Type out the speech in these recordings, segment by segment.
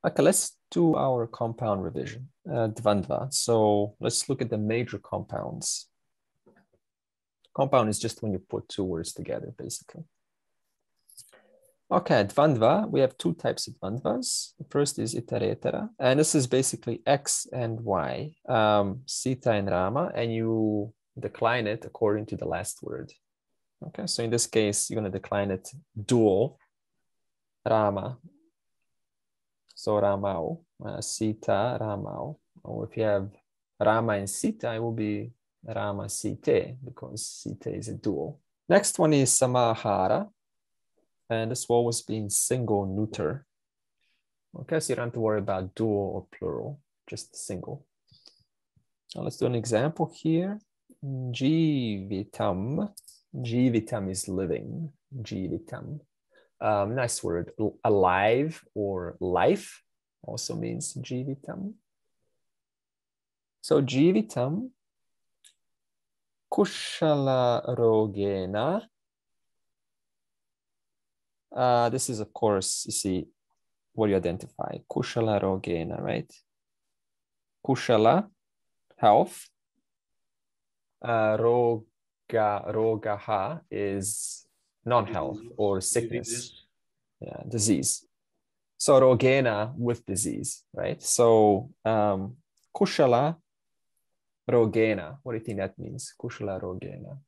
Okay, let's do our compound revision, dvandva. So let's look at the major compounds. Compound is just when you put two words together, basically. Okay, dvandva, we have two types of dvandvas. The first is itaretera, and this is basically X and Y, Sita and Rama, and you decline it according to the last word. Okay, so in this case, you're going to decline it dual, Rama. So Ramao, Sita, Ramao. Or if you have Rama and Sita, it will be Rama Site, because Sita is a dual. Next one is Samahara, and this will always be in single neuter. Okay, so you don't have to worry about dual or plural, just single. Now let's do an example here. Jivitam. Jivitam is living. Jivitam. Nice word. Alive or life also means jivitam. So jivitam kushala rogena. This is, of course, you see what you identify. Kushala rogena, right? Kushala, health. Rogaha is non-health or sickness. Diseases. Yeah, disease. So rogena with disease, right? So kushala rogena. What do you think that means? Kushala rogena.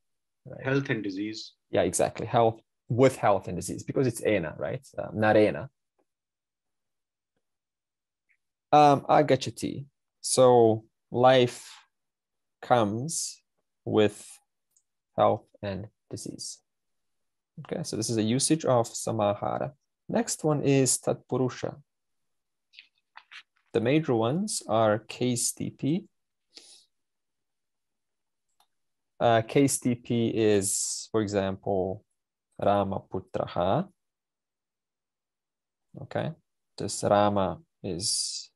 Right? Health and disease. Yeah, exactly. Health with health and disease, because it's ena, right? Narena. Agachati. So life comes with health and disease. Okay, so this is a usage of samahara. Next one is tatpurusha. The major ones are case TP. Case TP is, for example, Ramaputraha. Okay, this Rama is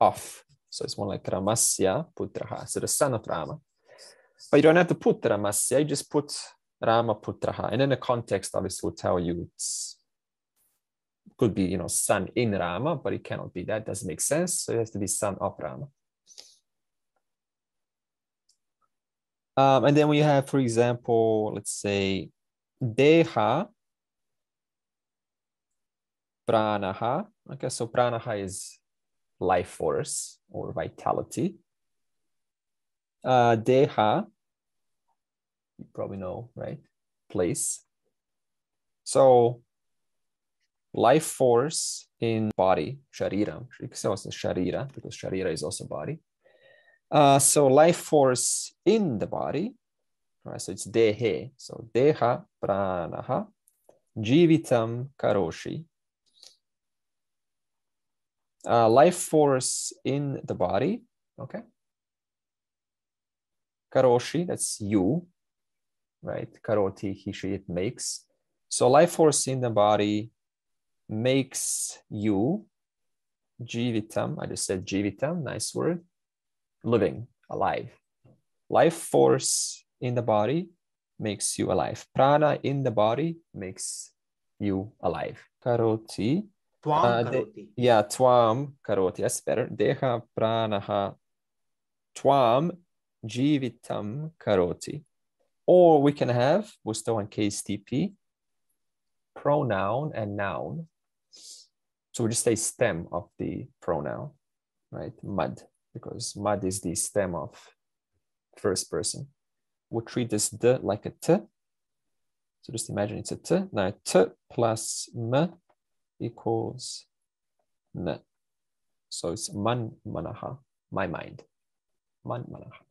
off, so it's more like Ramasya Putraha, so the son of Rama. But you don't have to put Ramasya, you just put Ramaputraha, and then the context obviously will tell you it's could be, son in Rama, but it cannot be that. Doesn't make sense. So it has to be son of Rama. And then we have, for example, let's say Deha Pranaha. Okay, so Pranaha is life force or vitality. Deha, you probably know, right? Place. So life force in body, sharira. You can say also sharira, because sharira is also body. So life force in the body, right? So it's dehe. So deha pranaha jivitam karoshi. Life force in the body, okay? Karoshi, that's you, right? Karoti, he, she, it makes. So life force in the body makes you, jivitam, I just said jivitam, nice word, living, alive. Life force in the body makes you alive. Prana in the body makes you alive. Karoti. Tvam karoti. Yeah, tvam karoti. That's better. Deha pranaha tvam jivitam karoti. Or we can have, we're still on case TP, pronoun and noun. So we just say stem of the pronoun, right? Mad, because mad is the stem of first person. We'll treat this d like a t. So just imagine it's a t. Now t plus m equals n. So it's man manaha, my mind. Man manaha.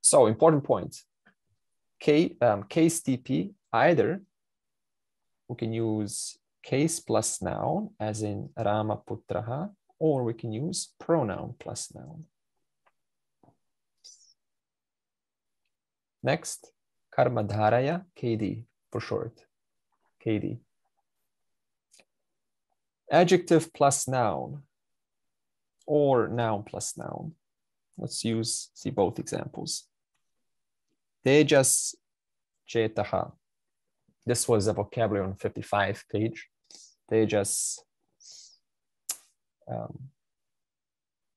So important point. Case TP, either we can use case plus noun, as in Rama Putraha, or we can use pronoun plus noun. Next, Karmadharaya KD for short. KD. Adjective plus noun or noun plus noun. Let's see both examples. Tejas Chetaha. This was a vocabulary on 55 page. Tejas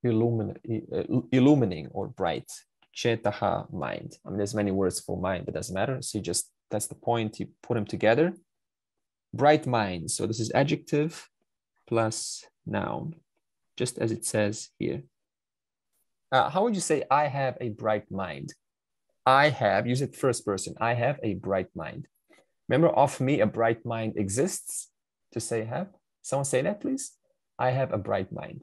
illumining or bright. Chetaha, mind. I mean, there's many words for mind, but it doesn't matter. So you just, that's the point. You put them together. Bright mind. So this is adjective plus noun, just as it says here. How would you say I have a bright mind? I have, use it first person. I have a bright mind. Remember, of me, a bright mind exists. To say have. Someone say that, please. I have a bright mind.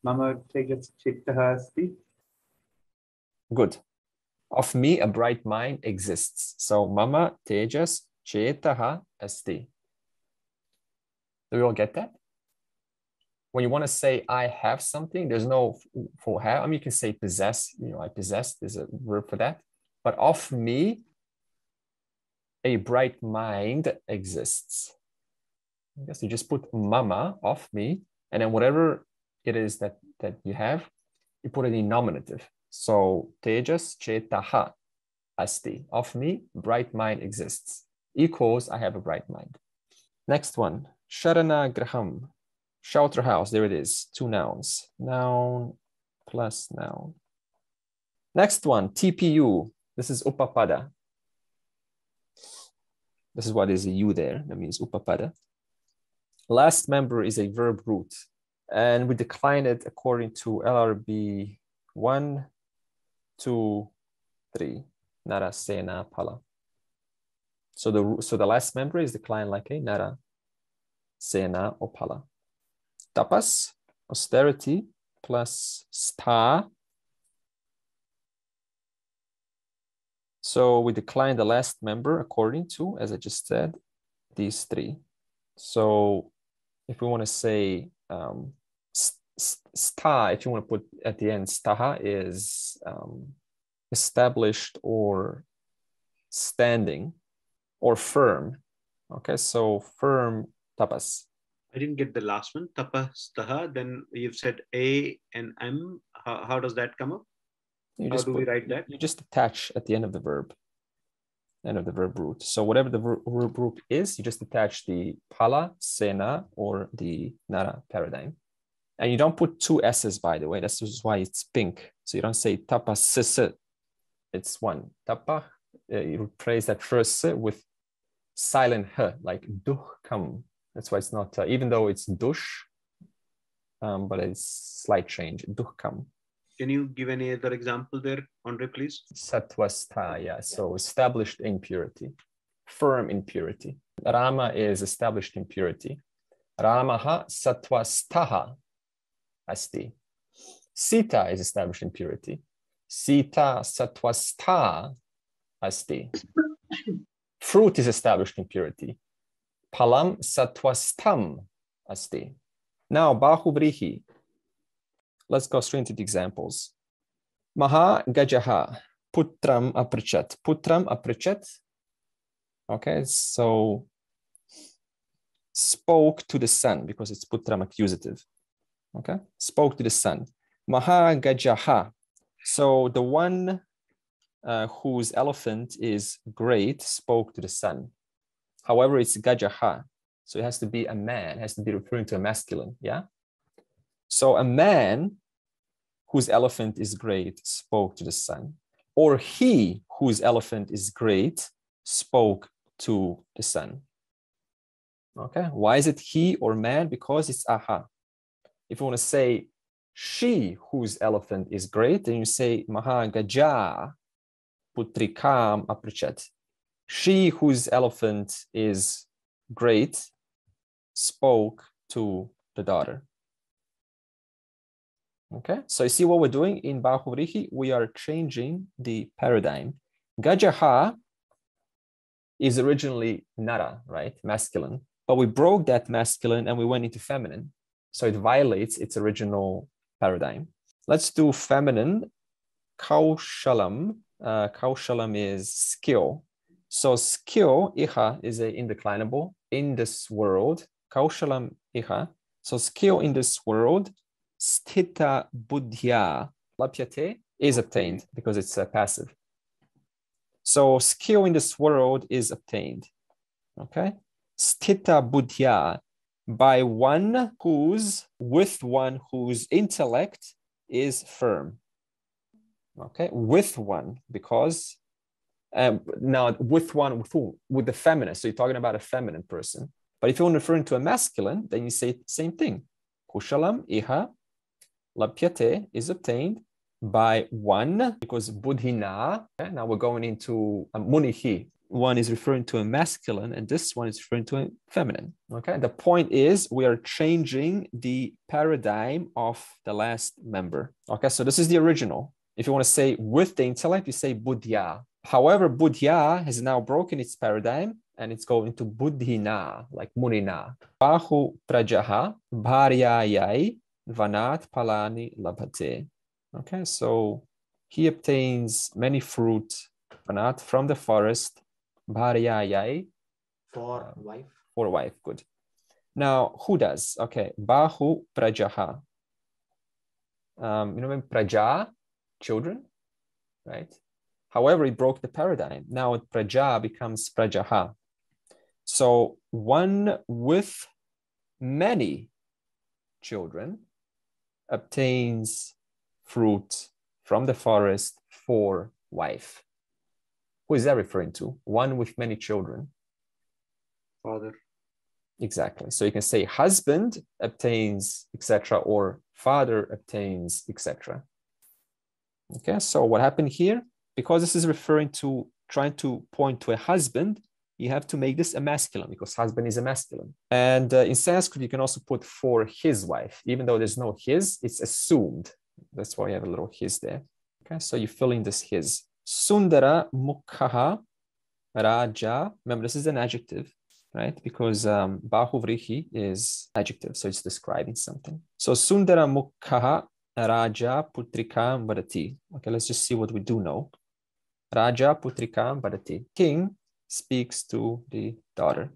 Mama tejas chittaha asti. Good. Of me, a bright mind exists. So, mama tejas chetaha asti. Do we all get that? When you want to say I have something, there's no for have. I mean, you can say possess. You know, I possess. There's a verb for that. But of me, a bright mind exists. I guess you just put mama of me, and then whatever it is that you have, you put it in nominative. So tejas chetaha asti. Of me, bright mind exists. Equals I have a bright mind. Next one, Sharana Graham. Shelter house, there it is, 2 nouns. Noun plus noun. Next one, TPU. This is upapada. This is what is a U there. That means upapada. Last member is a verb root. And we decline it according to LRB 1, 2, 3. Nara, sena, pala. So the last member is declined like a nara, sena, or pala. Tapas, austerity, plus sta. So we decline the last member according to, as I just said, these 3. So if we want to say sta, if you want to put at the end, staha is established or standing or firm. Okay, so firm, tapas. I didn't get the last one. Tapastaha. Then you've said A and M. How does that come up? How do we write that? You just attach at the end of the verb root. So whatever the verb root is, you just attach the pala, sena, or the nara paradigm. And you don't put 2 S's, by the way. That's just why it's pink. So you don't say tapa sisa. It's 1. Tapa, you replace that first s with silent h, like duhkam. That's why it's not, even though it's dush, but it's slight change, duhkam. Can you give any other example there, Andre, please? Satvastha, yeah. So established in purity, firm in purity. Rama is established in purity. Ramaha sattvastaha asti. Sita is established in purity. Sita sattvastha asti. Fruit is established in purity. Palam sattvastam asti. Now, Bahuvrihi. Let's go straight into the examples. Maha gajaha putram aprichat. Putram aprichat. Okay, so spoke to the sun, because it's putram accusative. Okay, spoke to the sun. Maha gajaha. So the one whose elephant is great spoke to the sun. However, it's gajaha. So it has to be a man, it has to be referring to a masculine, yeah? So a man whose elephant is great spoke to the sun, or he whose elephant is great spoke to the sun. Okay, why is it he or man? Because it's aha. If you want to say she whose elephant is great, then you say maha gaja putrikam aprichat. She whose elephant is great spoke to the daughter. Okay, so you see what we're doing in Bahuvrihi? We are changing the paradigm. Gajaha is originally nara, right? Masculine. But we broke that masculine and we went into feminine. So it violates its original paradigm. Let's do feminine. Kaushalam. Kaushalam is skill. So skill, iha, is an indeclinable in this world. Kaushalam iha. So skill in this world. Sthita buddhya lapyate is obtained because it's passive. So skill in this world is obtained. Okay. Sthita buddhya. by one whose, with one whose intellect is firm. Okay, with one, because now with one, with who? With the feminine. So you're talking about a feminine person. But if you're referring to a masculine, then you say the same thing. Kushalam iha lapyate is obtained by one, because buddhina. Okay, now we're going into munihi. One is referring to a masculine, and this one is referring to a feminine. Okay, the point is we are changing the paradigm of the last member. Okay, so this is the original. If you want to say with the intellect, you say buddhya. However, buddhya has now broken its paradigm and it's going to buddhina, like munina. Bahu prajaha bharyayai vanat palani labhate. Okay, so he obtains many fruit, vanat, from the forest, bharyayai, For wife. for a wife. Good. Now, who does? Okay, bahu prajaha. You know, praja, children, right? However, it broke the paradigm. Now praja becomes prajaha. So one with many children obtains fruit from the forest for wife. Who is that referring to? One with many children. Father. Exactly. So you can say husband obtains, etc., or father obtains, etc. Okay, so what happened here? Because this is referring to, trying to point to a husband, you have to make this a masculine, because husband is a masculine. And in Sanskrit, you can also put for his wife. Even though there's no his, it's assumed. That's why you have a little his there. Okay, so you fill in this his. Sundara mukhaha raja. Remember, this is an adjective, right? Because bahuvrihi is adjective, so it's describing something. So sundara mukhaha raja putrikam vadati. Okay, let's just see what we do know. Raja putrikam vadati. King speaks to the daughter.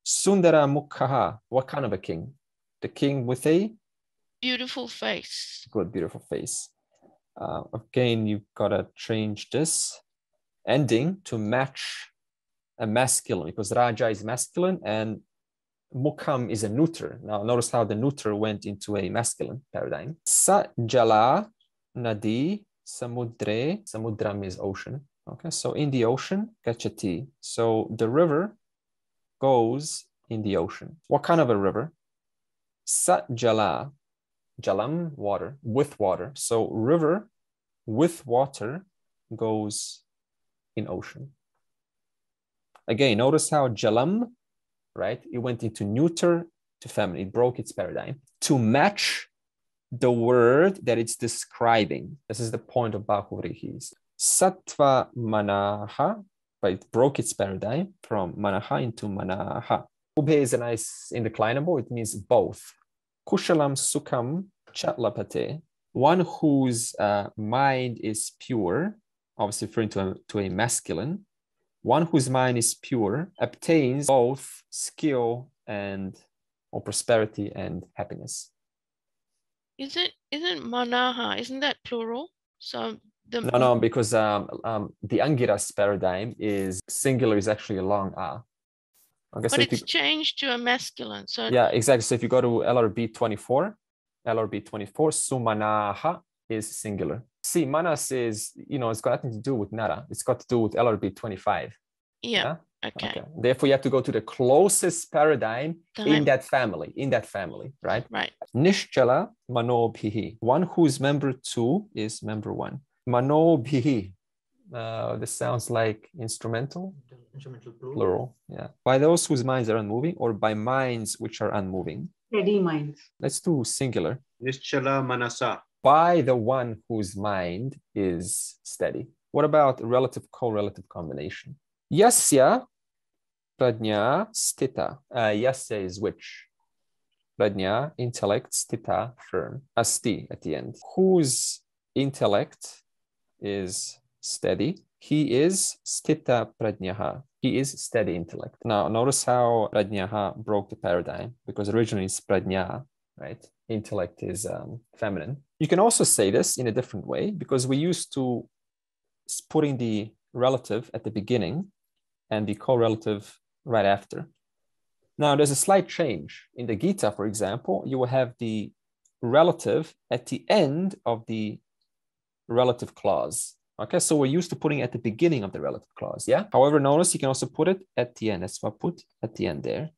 Sundara mukhaha. What kind of a king? The king with a beautiful face. Good, beautiful face. Again, you've got to change this ending to match a masculine, because Raja is masculine and Mukham is a neuter. Now, notice how the neuter went into a masculine paradigm. Sa jala nadi samudre. Samudram is ocean. Okay, so in the ocean, gachati. So the river goes in the ocean. What kind of a river? Sa jala. Jalam, water, with water. So river with water goes in ocean. Again, notice how jalam, right? It went into neuter to feminine. It broke its paradigm to match the word that it's describing. This is the point of Bahuvrihi. Sattva manaha, but it broke its paradigm from manaha into manaha. Ubhe is a nice indeclinable. It means both. Kushalam sukham chatlapate. One whose mind is pure, obviously referring to a masculine. One whose mind is pure obtains both skill and or prosperity and happiness. Isn't manaha? Isn't that plural? So the No, because the Angiras paradigm is singular is actually a long a. Okay, but so it's changed to a masculine. So yeah, exactly. So if you go to LRB 24, sumanaha is singular. See, manas is, it's got nothing to do with nara. It's got to do with LRB 25. yeah. Okay. Therefore, you have to go to the closest paradigm in that family, right? Right. Nishchala manobhihi. One whose member 2 is member 1. Manobhihi. This sounds like instrumental plural. Yeah. By those whose minds are unmoving, or by minds which are unmoving. Steady minds. Let's do singular. Nischala manasa. By the one whose mind is steady. What about relative correlative combination? Yasya prajna stita. Yasya is which? Prajna, intellect, stita, firm. Asti at the end. Whose intellect is steady? He is stita prajnaha. He is steady intellect. Now, notice how prajnaha broke the paradigm, because originally it's prajna, right? Intellect is feminine. You can also say this in a different way, because we used to putting the relative at the beginning and the correlative right after. Now, there's a slight change. In the Gita, for example, you will have the relative at the end of the relative clause. Okay, so we're used to putting it at the beginning of the relative clause, yeah? However, notice you can also put it at the end. That's why I put at the end there.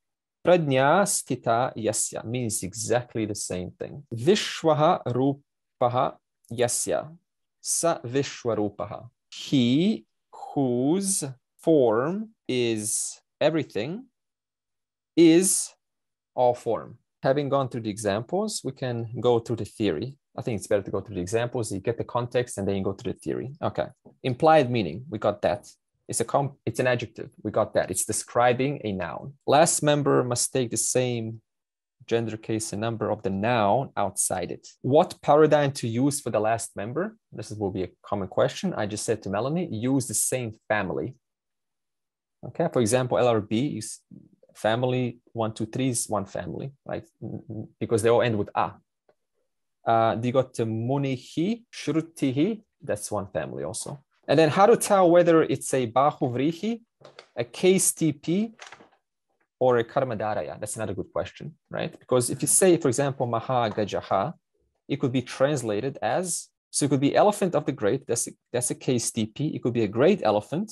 Pradnya stita yasya means exactly the same thing. Vishwaha rupaha yasya sa vishwarupaha. He whose form is everything is all form. Having gone through the examples, we can go through the theory. I think it's better to go through the examples. You get the context and then you go to the theory. Okay. Implied meaning, we got that. It's an adjective. We got that. It's describing a noun. Last member must take the same gender, case, and number of the noun outside it. What paradigm to use for the last member? This will be a common question. I just said to Melanie, use the same family. Okay. For example, LRB is family 1, 2, 3 is one family, right? Because they all end with a. You got munihi, shrutihi, that's one family also. And then how to tell whether it's a bahuvrihi, a case TP, or a karmadaraya? That's another good question, right? Because if you say, for example, maha gajaha, it could be translated as, so it could be elephant of the great, that's a case TP. It could be a great elephant,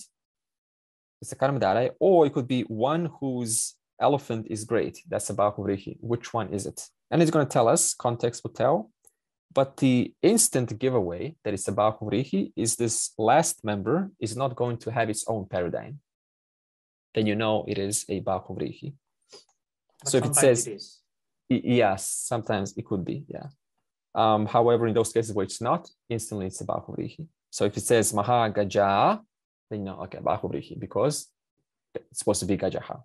it's a karmadaraya, or it could be one whose elephant is great. That's a bahuvrihi. Which one is it? And it's going to tell us, context will tell. But the instant giveaway that it's a bahuvrihi is this last member is not going to have its own paradigm. Then you know it is a bahuvrihi. So if it says, yes, sometimes it could be, yeah. However, in those cases where it's not, instantly it's a bahuvrihi. So if it says maha gaja, then you know, okay, bahuvrihi, because it's supposed to be gajaha.